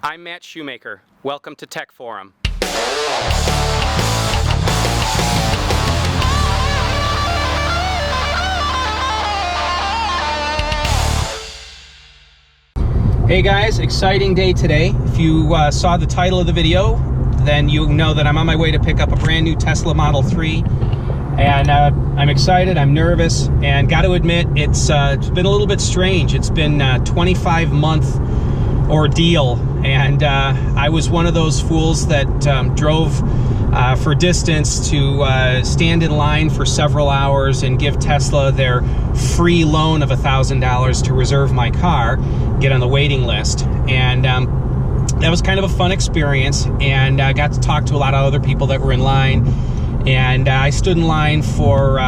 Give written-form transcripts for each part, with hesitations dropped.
I'm Matt Shumaker. Welcome to Tech Forum. Hey guys, exciting day today. If you saw the title of the video, then you know that I'm on my way to pick up a brand new Tesla Model 3. And I'm excited, I'm nervous, and got to admit, it's been a little bit strange. It's been a 25-month ordeal, and I was one of those fools that drove for distance to stand in line for several hours and give Tesla their free loan of $1,000 to reserve my car, get on the waiting list. And that was kind of a fun experience, and I got to talk to a lot of other people that were in line. And I stood in line for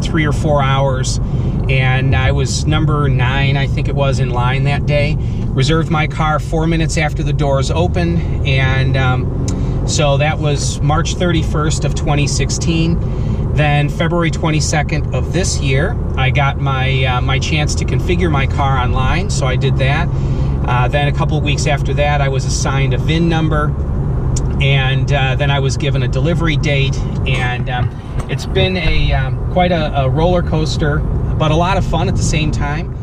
3 or 4 hours, and I was number 9, I think it was, in line that day. Reserved my car 4 minutes after the doors opened, and so that was March 31st of 2016. Then February 22nd of this year, I got my chance to configure my car online, so I did that. Then a couple of weeks after that, I was assigned a VIN number. And then I was given a delivery date, and it's been quite a roller coaster, but a lot of fun at the same time.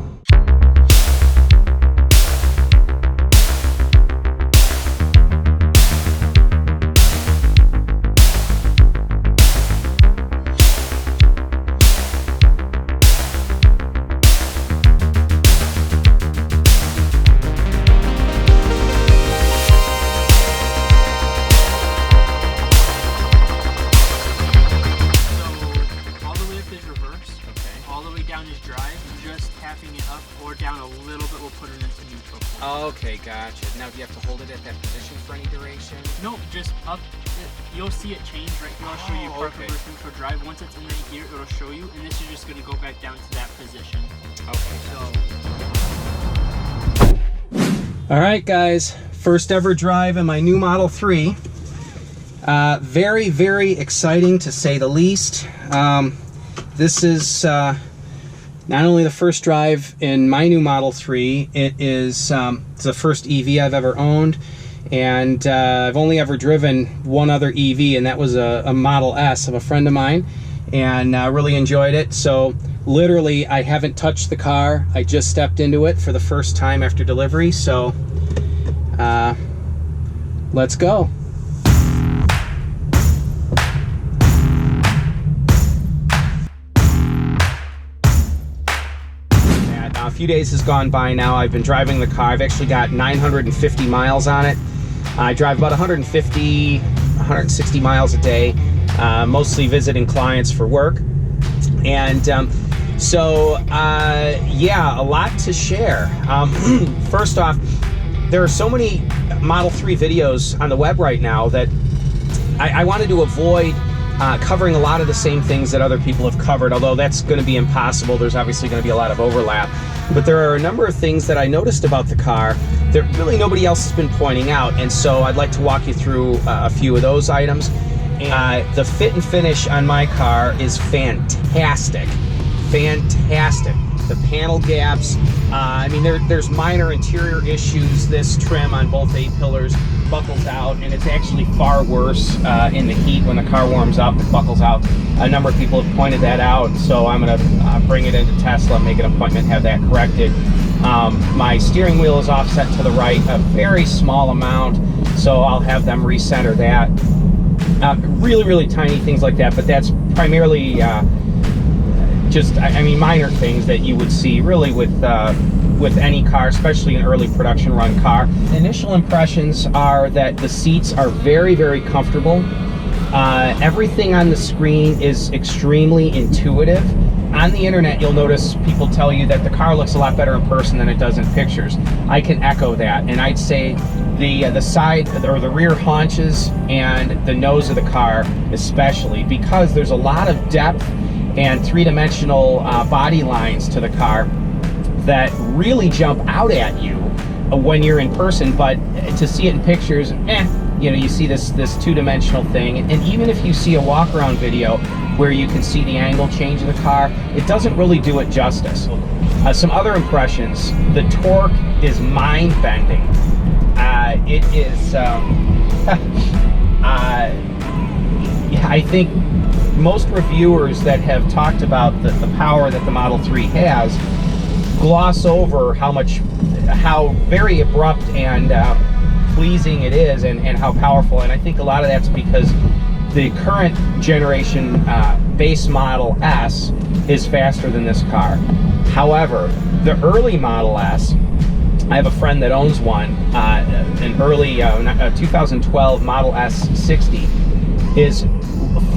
Down a little bit, we'll put it into neutral. Okay, gotcha. Now, do you have to hold it at that position for any duration? No, just up. You'll see it change right here. I'll show you park reverse neutral drive. Once it's in right here, it'll show you, and this is just going to go back down to that position. Okay. All right, guys. First ever drive in my new Model 3. Very, very exciting to say the least. This is not only the first drive in my new Model 3, it is it's the first EV I've ever owned, and I've only ever driven one other EV, and that was a Model S of a friend of mine, and really enjoyed it. So literally, I haven't touched the car. I just stepped into it for the first time after delivery, so let's go. A few days has gone by now. I've been driving the car. I've actually got 950 miles on it. I drive about 160 miles a day, mostly visiting clients for work. And yeah, a lot to share. First off, there are so many Model 3 videos on the web right now that I wanted to avoid covering a lot of the same things that other people have covered, although that's going to be impossible. There's obviously going to be a lot of overlap. But there are a number of things that I noticed about the car that really nobody else has been pointing out, and so I'd like to walk you through a few of those items. The fit and finish on my car is fantastic. Fantastic. The panel gaps, I mean, there's minor interior issues. This trim on both A-pillars buckles out, and it's actually far worse in the heat when the car warms up. It buckles out. A number of people have pointed that out, so I'm going to bring it into Tesla, make an appointment, have that corrected. My steering wheel is offset to the right a very small amount, so I'll have them recenter that. Really, really tiny things like that, but that's primarily just, I mean, minor things that you would see really with any car, especially an early production run car. Initial impressions are that the seats are very, very comfortable. Everything on the screen is extremely intuitive. On the internet, you'll notice people tell you that the car looks a lot better in person than it does in pictures. I can echo that, and I'd say the side or the rear haunches and the nose of the car especially, because there's a lot of depth and three-dimensional body lines to the car that really jump out at you when you're in person, but to see it in pictures, you know, you see this two-dimensional thing. And even if you see a walk-around video where you can see the angle change of the car, it doesn't really do it justice. Some other impressions: the torque is mind-bending. it is, I think most reviewers that have talked about the power that the Model 3 has gloss over how very abrupt and pleasing it is, and how powerful. And I think a lot of that's because the current generation base Model S is faster than this car. However, the early Model S, I have a friend that owns one, an early 2012 Model S60, is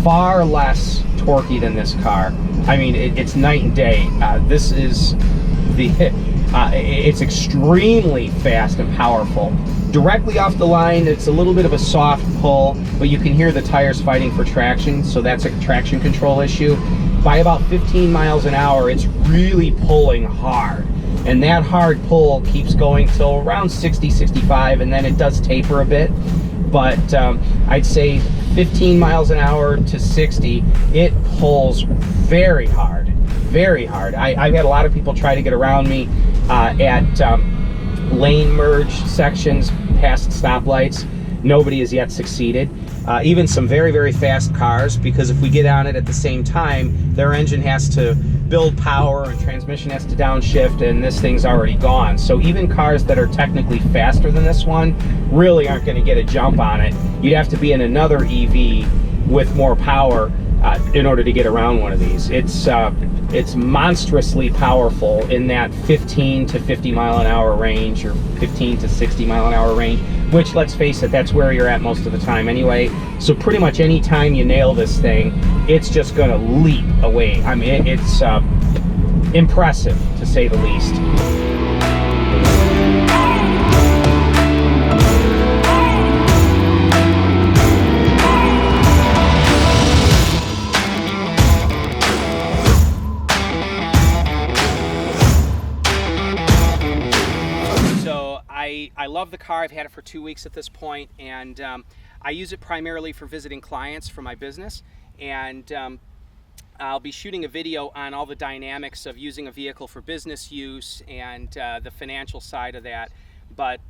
far less torquey than this car. I mean, it's night and day. This is it's extremely fast and powerful. Directly off the line, it's a little bit of a soft pull, but you can hear the tires fighting for traction, so that's a traction control issue. By about 15 miles an hour, it's really pulling hard. And that hard pull keeps going till around 60, 65, and then it does taper a bit. But I'd say 15 miles an hour to 60, it pulls very hard, very hard. I've had a lot of people try to get around me at lane merge sections past stoplights. Nobody has yet succeeded. Even some very, very fast cars, because if we get on it at the same time, their engine has to build power and transmission has to downshift, and this thing's already gone. So even cars that are technically faster than this one really aren't going to get a jump on it. You'd have to be in another EV with more power in order to get around one of these. It's monstrously powerful in that 15 to 50 mile an hour range, or 15 to 60 mile an hour range, which, let's face it, that's where you're at most of the time anyway. So pretty much any time you nail this thing, it's just gonna leap away. I mean, it's impressive, to say the least. I love the car. I've had it for 2 weeks at this point, and I use it primarily for visiting clients for my business, and I'll be shooting a video on all the dynamics of using a vehicle for business use and the financial side of that. But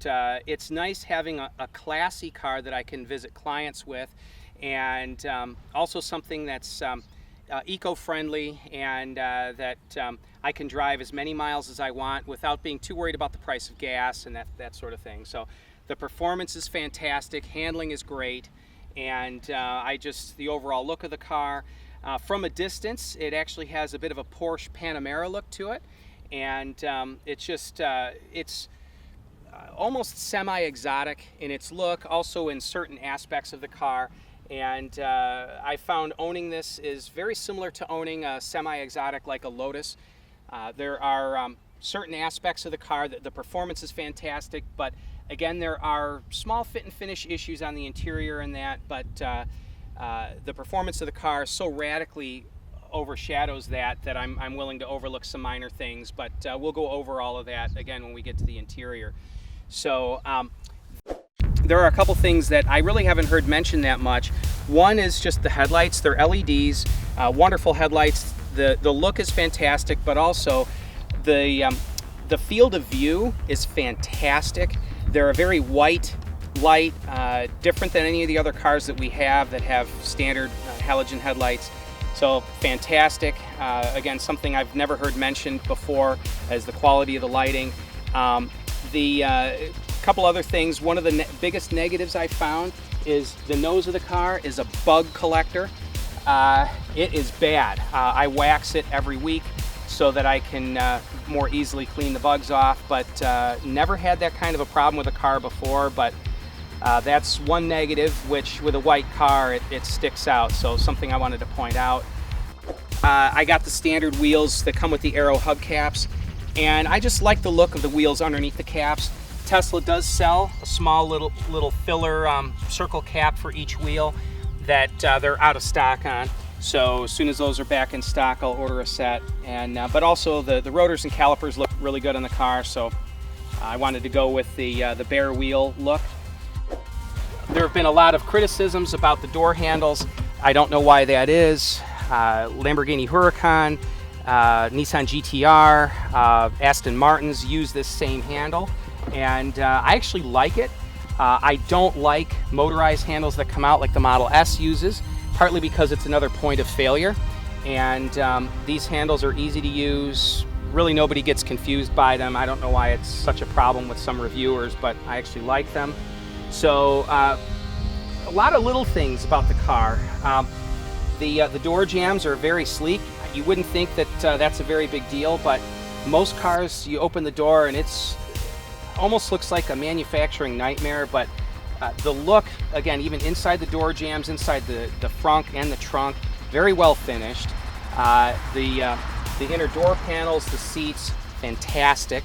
it's nice having a classy car that I can visit clients with, and also something that's eco-friendly, and that I can drive as many miles as I want without being too worried about the price of gas and that sort of thing. So the performance is fantastic, handling is great, and the overall look of the car. From a distance, it actually has a bit of a Porsche Panamera look to it, and it's almost semi-exotic in its look, also in certain aspects of the car. And I found owning this is very similar to owning a semi-exotic like a Lotus. There are certain aspects of the car that the performance is fantastic, but again, there are small fit and finish issues on the interior and that, but the performance of the car so radically overshadows that I'm willing to overlook some minor things, but we'll go over all of that again when we get to the interior. So there are a couple things that I really haven't heard mentioned that much. One is just the headlights. They're LEDs, wonderful headlights. The look is fantastic, but also the field of view is fantastic. They're a very white light, different than any of the other cars that we have that have standard halogen headlights. So fantastic. Again, something I've never heard mentioned before as the quality of the lighting. Couple other things. One of the biggest negatives I found is the nose of the car is a bug collector. It is bad. I wax it every week so that I can more easily clean the bugs off, but never had that kind of a problem with a car before. But that's one negative, which with a white car it sticks out, so something I wanted to point out. I got the standard wheels that come with the Aero hubcaps, and I just like the look of the wheels underneath the caps. Tesla does sell a small little filler circle cap for each wheel that they're out of stock on. So as soon as those are back in stock, I'll order a set. And but also the rotors and calipers look really good on the car, so I wanted to go with the bare wheel look. There have been a lot of criticisms about the door handles. I don't know why that is. Lamborghini Huracan, Nissan GTR, Aston Martins use this same handle. And I actually like it. I don't like motorized handles that come out like the Model S uses, partly because it's another point of failure. And these handles are easy to use. Really nobody gets confused by them. I don't know why it's such a problem with some reviewers, but I actually like them. So a lot of little things about the car. The door jambs are very sleek. You wouldn't think that that's a very big deal, but most cars, you open the door and it's almost looks like a manufacturing nightmare. But the look, again, even inside the door jambs, inside the frunk and the trunk, very well finished. The inner door panels, the seats, fantastic.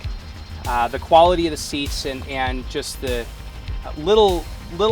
The quality of the seats and just the little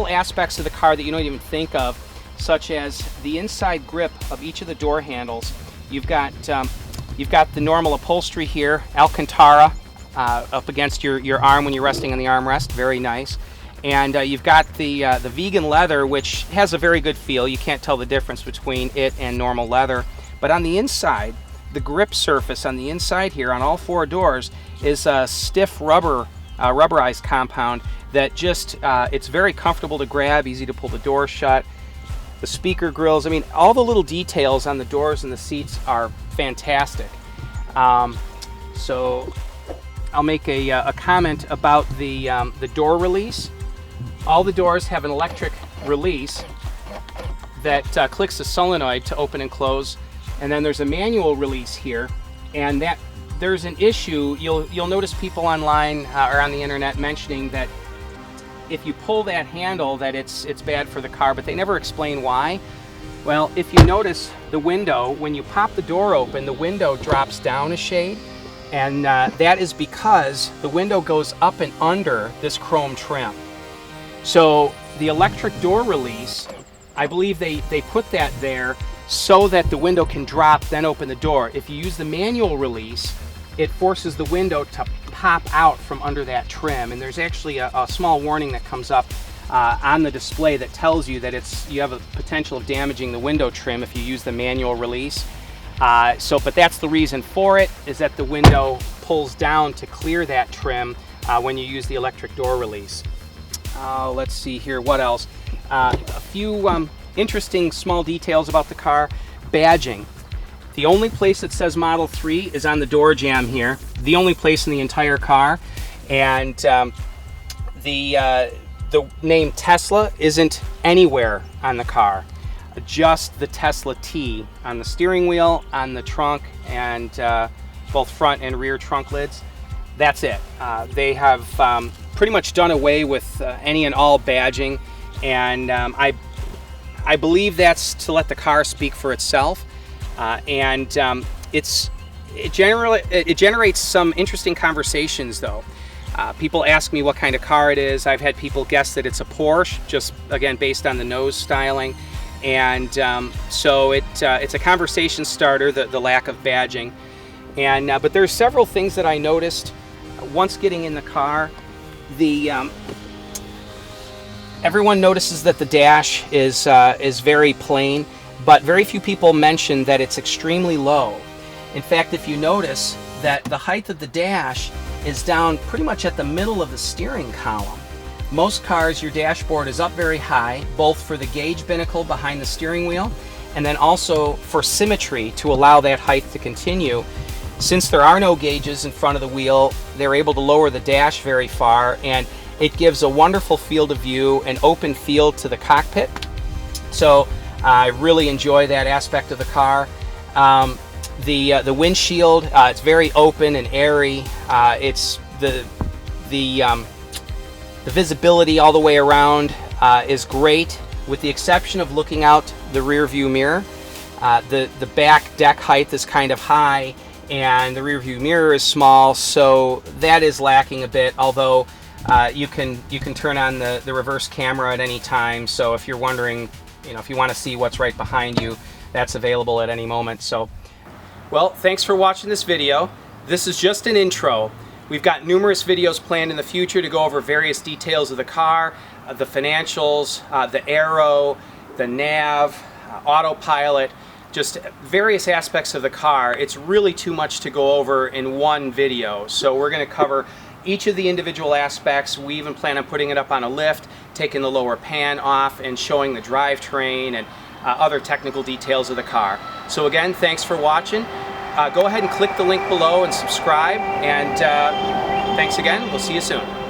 aspects of the car that you don't even think of, such as the inside grip of each of the door handles. You've got the normal upholstery here, Alcantara, up against your arm when you're resting on the armrest. Very nice. And you've got the vegan leather, which has a very good feel. You can't tell the difference between it and normal leather. But on the inside, the grip surface on the inside here on all four doors is a stiff rubberized compound that just it's very comfortable to grab, easy to pull the door shut. The speaker grills, I mean, all the little details on the doors and the seats are fantastic. So I'll make a comment about the door release. All the doors have an electric release that clicks the solenoid to open and close, and then there's a manual release here, and that there's an issue. You'll notice people online or on the internet mentioning that if you pull that handle that it's bad for the car, but they never explain why. Well, if you notice the window, when you pop the door open, the window drops down a shade, and that is because the window goes up and under this chrome trim. So the electric door release, I believe they put that there so that the window can drop, then open the door. If you use the manual release, it forces the window to pop out from under that trim, and there's actually a small warning that comes up on the display that tells you that you have a potential of damaging the window trim if you use the manual release. But that's the reason for it, is that the window pulls down to clear that trim when you use the electric door release. Let's see here, what else? A few interesting small details about the car. Badging. The only place that says Model 3 is on the door jamb here. The only place in the entire car. And the name Tesla isn't anywhere on the car. Just the Tesla T on the steering wheel, on the trunk, and both front and rear trunk lids. That's it. They have pretty much done away with any and all badging, and I believe that's to let the car speak for itself. It generates some interesting conversations, though. People ask me what kind of car it is. I've had people guess that it's a Porsche, just again based on the nose styling, and so it's a conversation starter, the lack of badging. And but there's several things that I noticed once getting in the car. Everyone notices that the dash is very plain, but very few people mention that it's extremely low. In fact, if you notice that the height of the dash is down pretty much at the middle of the steering column. Most cars, your dashboard is up very high, both for the gauge binnacle behind the steering wheel, and then also for symmetry to allow that height to continue. Since there are no gauges in front of the wheel, they're able to lower the dash very far, and it gives a wonderful field of view, an open field to the cockpit. So I really enjoy that aspect of the car. The windshield, it's very open and airy. It's the visibility all the way around is great, with the exception of looking out the rear view mirror. The back deck height is kind of high, and the rear view mirror is small, so that is lacking a bit. Although you can turn on the reverse camera at any time. So if you're wondering, if you want to see what's right behind you, that's available at any moment. So, well, thanks for watching this video. This is just an intro. We've got numerous videos planned in the future to go over various details of the car, the financials, the aero, the nav, autopilot, just various aspects of the car. It's really too much to go over in one video. So we're going to cover each of the individual aspects. We even plan on putting it up on a lift, taking the lower pan off, and showing the drivetrain and other technical details of the car. So again, thanks for watching. Go ahead and click the link below and subscribe, and thanks again. We'll see you soon.